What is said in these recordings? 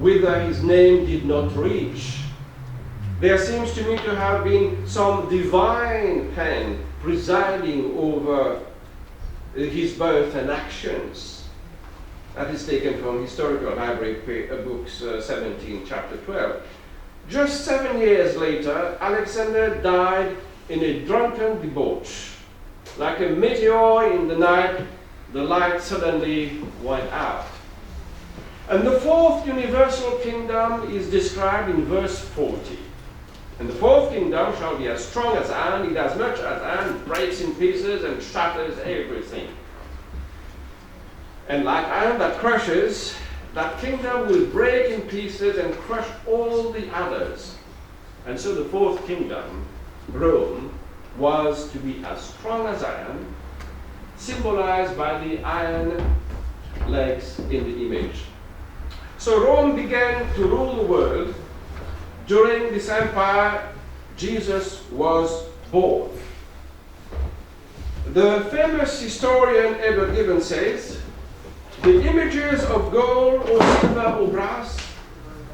whither his name did not reach. There seems to me to have been some divine hand presiding over his birth and actions. That is taken from Historical Library books 17, chapter 12. Just 7 years later, Alexander died in a drunken debauch. Like a meteor in the night, the light suddenly went out. And the fourth universal kingdom is described in verse 40. And the fourth kingdom shall be as strong as iron, it as much as iron breaks in pieces and shatters everything. And like iron that crushes, that kingdom will break in pieces and crush all the others. And so the fourth kingdom, Rome, was to be as strong as iron, symbolized by the iron legs in the image. So Rome began to rule the world. During this empire, Jesus was born. The famous historian Edward Gibbon says, the images of gold or silver or brass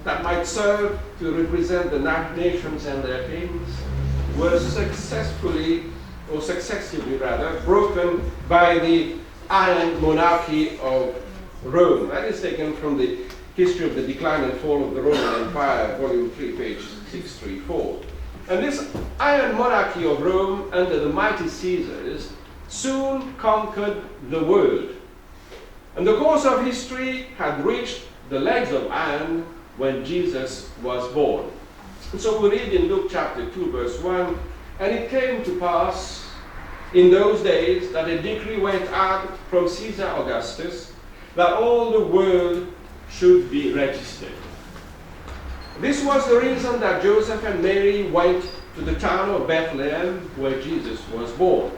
that might serve to represent the nations and their kings were successively broken by the iron monarchy of Rome. That is taken from the History of the Decline and Fall of the Roman Empire, Volume 3, page 634. And this iron monarchy of Rome under the mighty Caesars soon conquered the world. And the course of history had reached the legs of iron when Jesus was born. And so we read in Luke chapter 2, verse 1, and it came to pass in those days that a decree went out from Caesar Augustus that all the world should be registered. This was the reason that Joseph and Mary went to the town of Bethlehem where Jesus was born.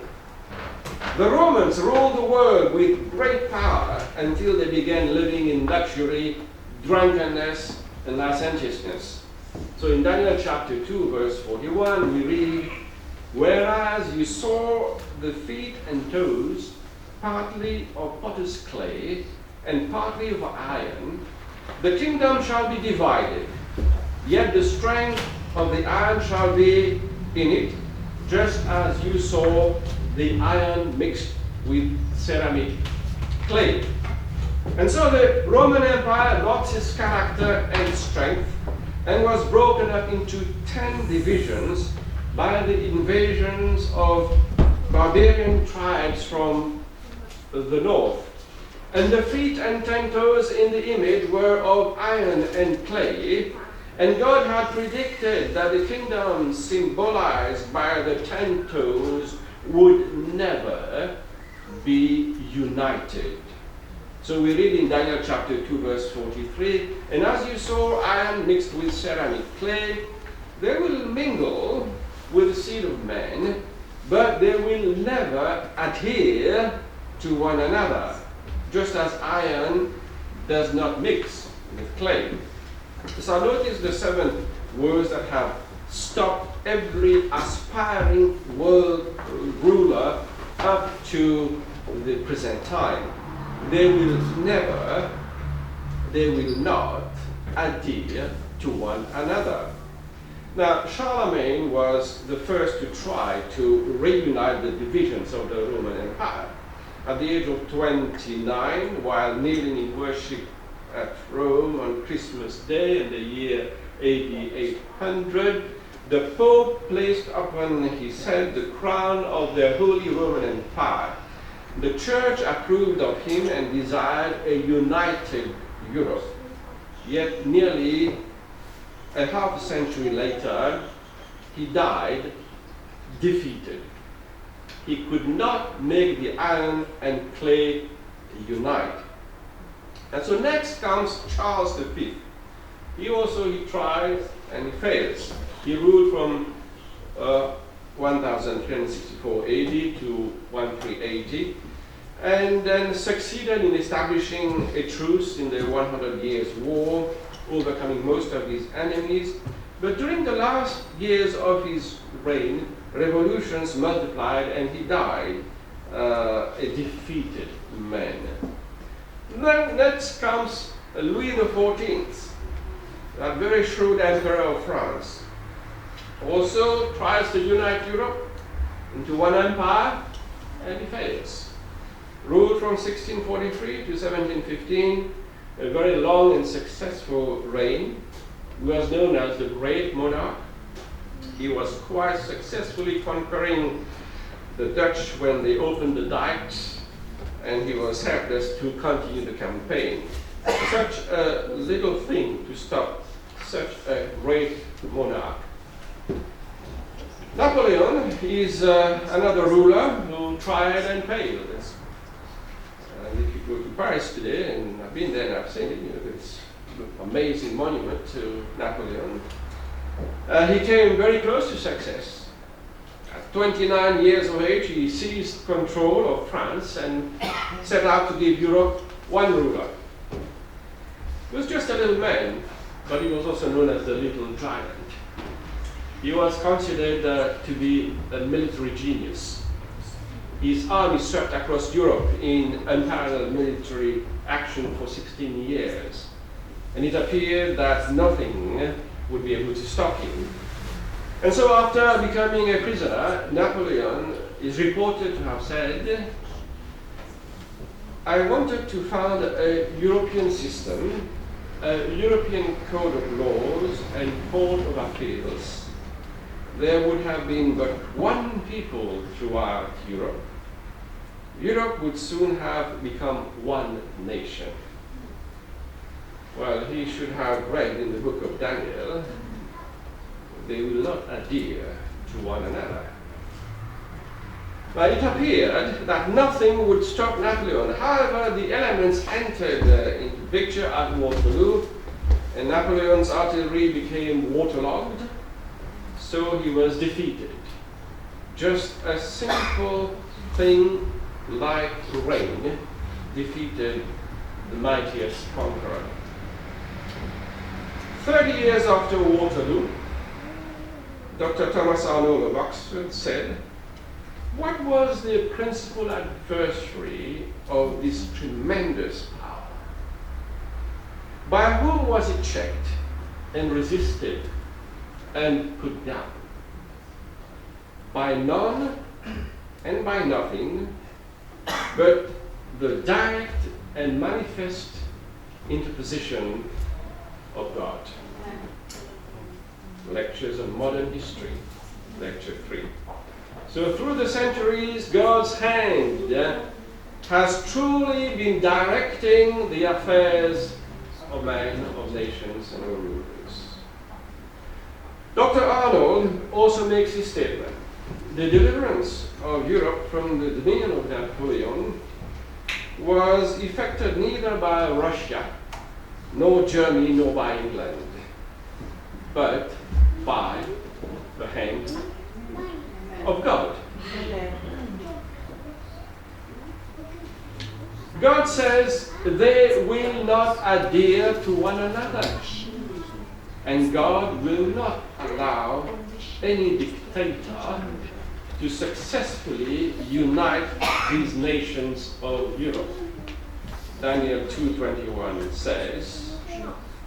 The Romans ruled the world with great power until they began living in luxury, drunkenness, and licentiousness. So in Daniel chapter 2, verse 41, we read, whereas you saw the feet and toes partly of potter's clay and partly of iron, the kingdom shall be divided, yet the strength of the iron shall be in it, just as you saw the iron mixed with ceramic clay. And so the Roman Empire lost its character and strength and was broken up into 10 divisions by the invasions of barbarian tribes from the north. And the feet and 10 toes in the image were of iron and clay, and God had predicted that the kingdom symbolized by the 10 toes would never be united. So we read in Daniel chapter 2, verse 43, and as you saw iron mixed with ceramic clay, they will mingle with the seed of men, but they will never adhere to one another, just as iron does not mix with clay. So notice the 7 words that have stopped every aspiring world ruler up to the present time. They will not adhere to one another. Now, Charlemagne was the first to try to reunite the divisions of the Roman Empire. At the age of 29, while kneeling in worship at Rome on Christmas Day in the year AD 800, the Pope placed upon his head the crown of the Holy Roman Empire. The Church approved of him and desired a united Europe. Yet nearly a half a century later, he died defeated. He could not make the iron and clay unite. And so next comes Charles V. He tries and he fails. He ruled from 1364 AD to 1380, and then succeeded in establishing a truce in the 100 Years' War, overcoming most of his enemies. But during the last years of his reign, revolutions multiplied and he died a defeated man. Then next comes Louis XIV. that very shrewd emperor of France, also tries to unite Europe into one empire, and he fails. Ruled from 1643 to 1715, a very long and successful reign. He was known as the Great Monarch. He was quite successfully conquering the Dutch when they opened the dikes, and he was helpless to continue the campaign. Such a little thing to stop such a great monarch. Napoleon is another ruler who tried and failed. And if you go to Paris today, and I've been there and I've seen it, it's an amazing monument to Napoleon. He came very close to success. At 29 years of age, he seized control of France and set out to give Europe one ruler. He was just a little man, but he was also known as the Little Giant. He was considered to be a military genius. His army swept across Europe in unparalleled military action for 16 years. And it appeared that nothing would be able to stop him. And so after becoming a prisoner, Napoleon is reported to have said, "I wanted to found a European system, a European code of laws and court of appeals. There would have been but one people throughout Europe. Europe would soon have become one nation." Well, he should have read in the book of Daniel, they will not adhere to one another. But it appeared that nothing would stop Napoleon. However, the elements entered into the picture at Waterloo, and Napoleon's artillery became waterlogged, so he was defeated. Just a simple thing like rain defeated the mightiest conqueror. 30 years after Waterloo, Dr. Thomas Arnold of Oxford said, "What was the principal adversary of this tremendous power? By whom was it checked and resisted and put down? By none and by nothing, but the direct and manifest interposition of God." Lectures on Modern History, Lecture 3. So through the centuries, God's hand has truly been directing the affairs of man, of nations, and of rulers. Dr. Arnold also makes his statement. The deliverance of Europe from the dominion of Napoleon was effected neither by Russia, nor Germany, nor by England, but by the hand of God. God says they will not adhere to one another, and God will not allow any dictator to successfully unite these nations of Europe. Daniel 2:21 says,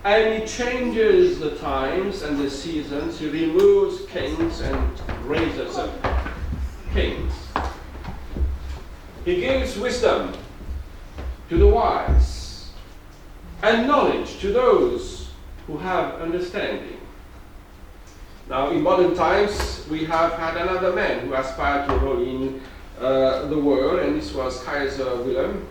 "And he changes the times and the seasons, he removes kings and raises up kings. He gives wisdom to the wise, and knowledge to those who have understanding." Now, in modern times, we have had another man who aspired to ruin the world, and this was Kaiser Wilhelm.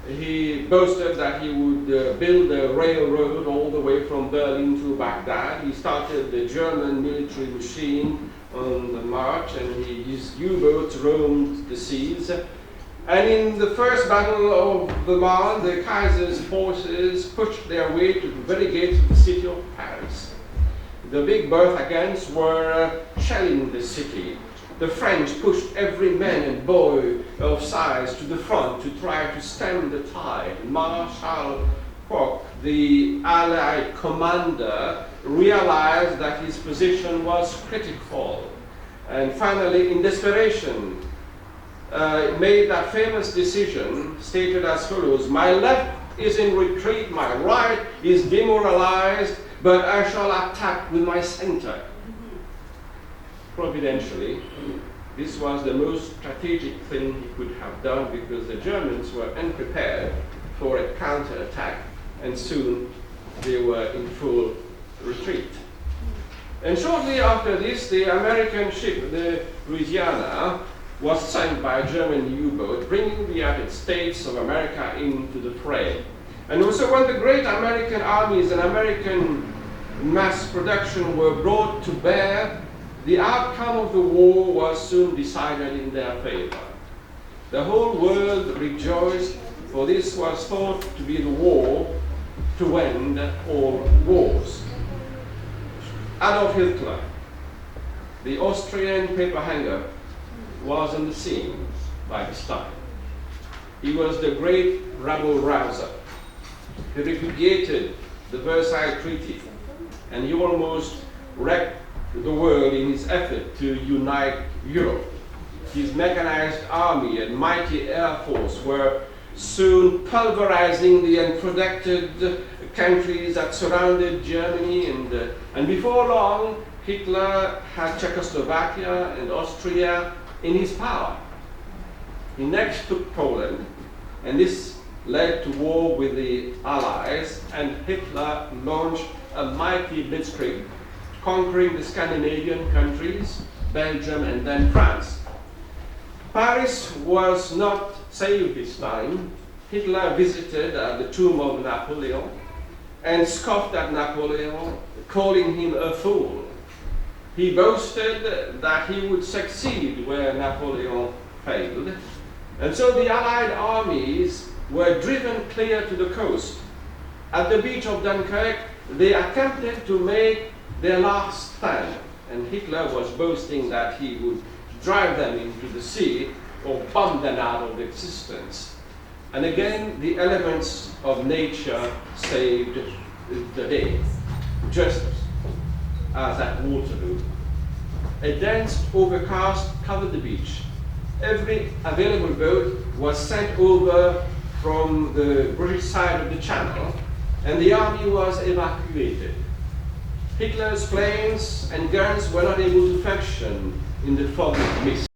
He boasted that he would build a railroad all the way from Berlin to Baghdad. He started the German military machine on the march, and his U-boats roamed the seas. And in the first battle of the Marne, the Kaiser's forces pushed their way to the very gates of the city of Paris. The big Berthagans were shelling the city. The French pushed every man and boy of size to the front to try to stem the tide. Marshal Foch, the Allied commander, realized that his position was critical, and finally, in desperation, made that famous decision, stated as follows: "My left is in retreat, my right is demoralized, but I shall attack with my center. Providentially, this was the most strategic thing he could have done because the Germans were unprepared for a counterattack, and soon they were in full retreat. And shortly after this, the American ship, the Louisiana, was sunk by a German U-boat, bringing the United States of America into the fray. And also when the great American armies and American mass production were brought to bear, the outcome of the war was soon decided in their favor. The whole world rejoiced, for this was thought to be the war to end all wars. Adolf Hitler, the Austrian paperhanger, was on the scene by this time. He was the great rabble-rouser. He repudiated the Versailles Treaty, and he almost wrecked the world in his effort to unite Europe. His mechanized army and mighty air force were soon pulverizing the unprotected countries that surrounded Germany, and before long, Hitler had Czechoslovakia and Austria in his power. He next took Poland, and this led to war with the Allies, and Hitler launched a mighty blitzkrieg, conquering the Scandinavian countries, Belgium, and then France. Paris was not saved this time. Hitler visited the tomb of Napoleon and scoffed at Napoleon, calling him a fool. He boasted that he would succeed where Napoleon failed. And so the Allied armies were driven clear to the coast. At the beach of Dunkirk, they attempted to make their last stand, and Hitler was boasting that he would drive them into the sea or bomb them out of existence. And again, the elements of nature saved the day, just as at Waterloo. A dense overcast covered the beach. Every available boat was sent over from the British side of the channel, and the army was evacuated. Hitler's planes and guns were not able to function in the foggy mist.